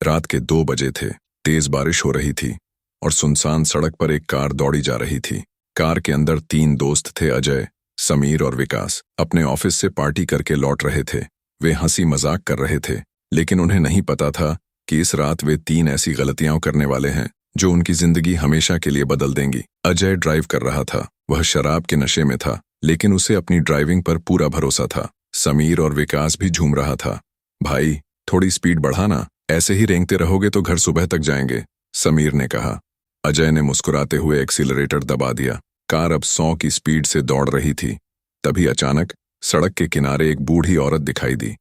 रात के 2 बजे थे। तेज बारिश हो रही थी और सुनसान सड़क पर एक कार दौड़ी जा रही थी। कार के अंदर 3 दोस्त थे, अजय, समीर और विकास। अपने ऑफिस से पार्टी करके लौट रहे थे। वे हंसी मजाक कर रहे थे, लेकिन उन्हें नहीं पता था कि इस रात वे 3 ऐसी गलतियां करने वाले हैं जो उनकी जिंदगी हमेशा के लिए बदल देंगी। अजय ड्राइव कर रहा था। वह शराब के नशे में था, लेकिन उसे अपनी ड्राइविंग पर पूरा भरोसा था। समीर और विकास भी झूम रहा था। भाई, थोड़ी स्पीड बढ़ाना, ऐसे ही रेंगते रहोगे तो घर सुबह तक जाएंगे, समीर ने कहा। अजय ने मुस्कुराते हुए एक्सीलरेटर दबा दिया। कार अब 100 की स्पीड से दौड़ रही थी। तभी अचानक सड़क के किनारे एक बूढ़ी औरत दिखाई दी।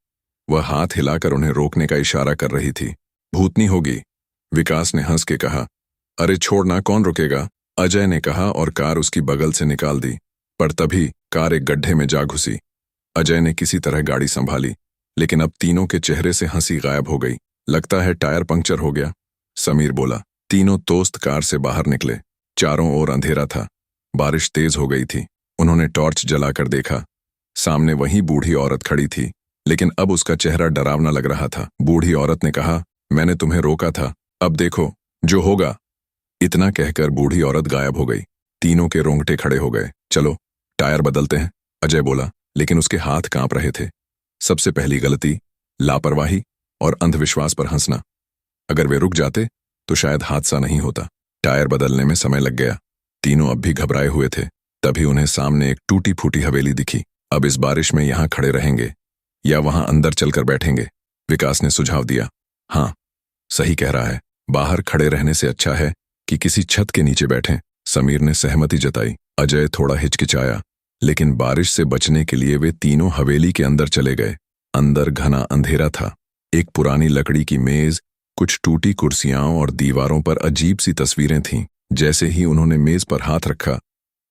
वह हाथ हिलाकर उन्हें रोकने का इशारा कर रही थी। भूतनी होगी, विकास ने हंस के कहा। अरे छोड़ना, कौन रुकेगा, अजय ने कहा और कार उसकी बगल से निकाल दी। पर तभी कार एक गड्ढे में जा घुसी। अजय ने किसी तरह गाड़ी संभाली, लेकिन अब तीनों के चेहरे से हंसी गायब हो गई। लगता है टायर पंक्चर हो गया, समीर बोला। तीनों दोस्त कार से बाहर निकले। चारों ओर अंधेरा था। बारिश तेज हो गई थी। उन्होंने टॉर्च जलाकर देखा। सामने वही बूढ़ी औरत खड़ी थी, लेकिन अब उसका चेहरा डरावना लग रहा था। बूढ़ी औरत ने कहा, मैंने तुम्हें रोका था, अब देखो जो होगा। इतना कहकर बूढ़ी औरत गायब हो गई। तीनों के रोंगटे खड़े हो गए। चलो टायर बदलते हैं, अजय बोला, लेकिन उसके हाथ कांप रहे थे। सबसे पहली गलती, लापरवाही और अंधविश्वास पर हंसना। अगर वे रुक जाते तो शायद हादसा नहीं होता। टायर बदलने में समय लग गया। तीनों अब भी घबराए हुए थे। तभी उन्हें सामने एक टूटी फूटी हवेली दिखी। अब इस बारिश में यहां खड़े रहेंगे या वहां अंदर चलकर बैठेंगे, विकास ने सुझाव दिया। हाँ, सही कह रहा है, बाहर खड़े रहने से अच्छा है कि किसी छत के नीचे बैठें, समीर ने सहमति जताई। अजय थोड़ा हिचकिचाया, लेकिन बारिश से बचने के लिए वे तीनों हवेली के अंदर चले गए। अंदर घना अंधेरा था। एक पुरानी लकड़ी की मेज, कुछ टूटी कुर्सियां और दीवारों पर अजीब सी तस्वीरें थीं। जैसे ही उन्होंने मेज पर हाथ रखा,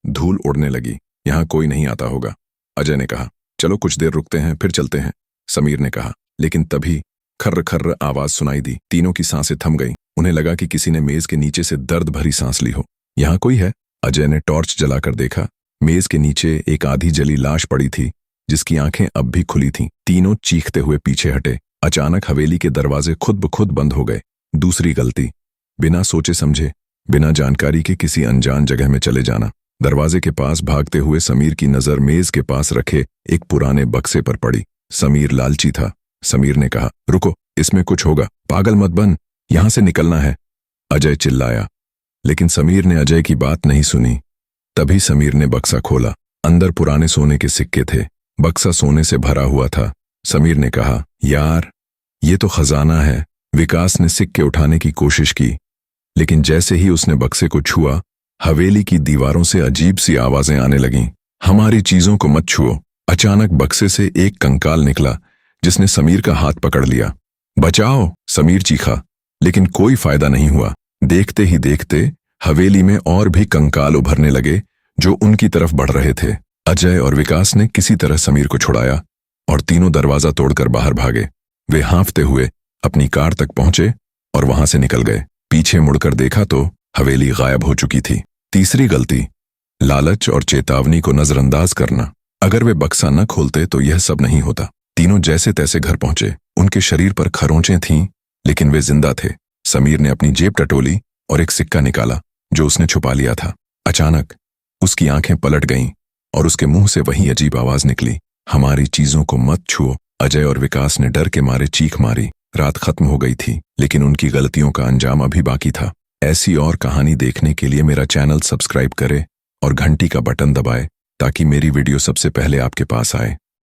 धूल उड़ने लगी। यहां कोई नहीं आता होगा, अजय ने कहा। चलो कुछ देर रुकते हैं, फिर चलते हैं, समीर ने कहा। लेकिन तभी खर्र खर्र आवाज सुनाई दी। तीनों की सांसें थम गईं। उन्हें लगा कि किसी ने मेज के नीचे से दर्द भरी सांस ली हो। यहां कोई है, अजय ने टॉर्च जलाकर देखा। मेज के नीचे एक आधी जली लाश पड़ी थी, जिसकी आंखें अब भी खुली थीं। तीनों चीखते हुए पीछे हटे। अचानक हवेली के दरवाजे खुद ब खुद बंद हो गए। दूसरी गलती, बिना सोचे समझे, बिना जानकारी के किसी अनजान जगह में चले जाना। दरवाजे के पास भागते हुए समीर की नजर मेज के पास रखे एक पुराने बक्से पर पड़ी। समीर लालची था। समीर ने कहा, रुको, इसमें कुछ होगा, पागल मत बन, यहां से निकलना है, अजय चिल्लाया। लेकिन समीर ने अजय की बात नहीं सुनी। तभी समीर ने बक्सा खोला। अंदर पुराने सोने के सिक्के थे। बक्सा सोने से भरा हुआ था। समीर ने कहा, यार, ये तो खजाना है। विकास ने सिक्के उठाने की कोशिश की, लेकिन जैसे ही उसने बक्से को छुआ, हवेली की दीवारों से अजीब सी आवाजें आने लगीं। हमारी चीजों को मत छुओ। अचानक बक्से से एक कंकाल निकला, जिसने समीर का हाथ पकड़ लिया। बचाओ, समीर चीखा, लेकिन कोई फायदा नहीं हुआ। देखते ही देखते हवेली में और भी कंकाल उभरने लगे, जो उनकी तरफ बढ़ रहे थे। अजय और विकास ने किसी तरह समीर को छुड़ाया और तीनों दरवाजा तोड़कर बाहर भागे। वे हांफते हुए अपनी कार तक पहुंचे और वहां से निकल गए। पीछे मुड़कर देखा तो हवेली गायब हो चुकी थी। तीसरी गलती, लालच और चेतावनी को नजरअंदाज करना। अगर वे बक्सा न खोलते तो यह सब नहीं होता। तीनों जैसे तैसे घर पहुंचे। उनके शरीर पर खरोंचें थीं, लेकिन वे जिंदा थे। समीर ने अपनी जेब टटोली और एक सिक्का निकाला, जो उसने छुपा लिया था। अचानक उसकी आंखें पलट गईं और उसके मुंह से वही अजीब आवाज निकली, हमारी चीजों को मत छुओ। अजय और विकास ने डर के मारे चीख मारी। रात खत्म हो गई थी, लेकिन उनकी गलतियों का अंजाम अभी बाकी था। ऐसी और कहानी देखने के लिए मेरा चैनल सब्सक्राइब करें और घंटी का बटन दबाएं, ताकि मेरी वीडियो सबसे पहले आपके पास आए।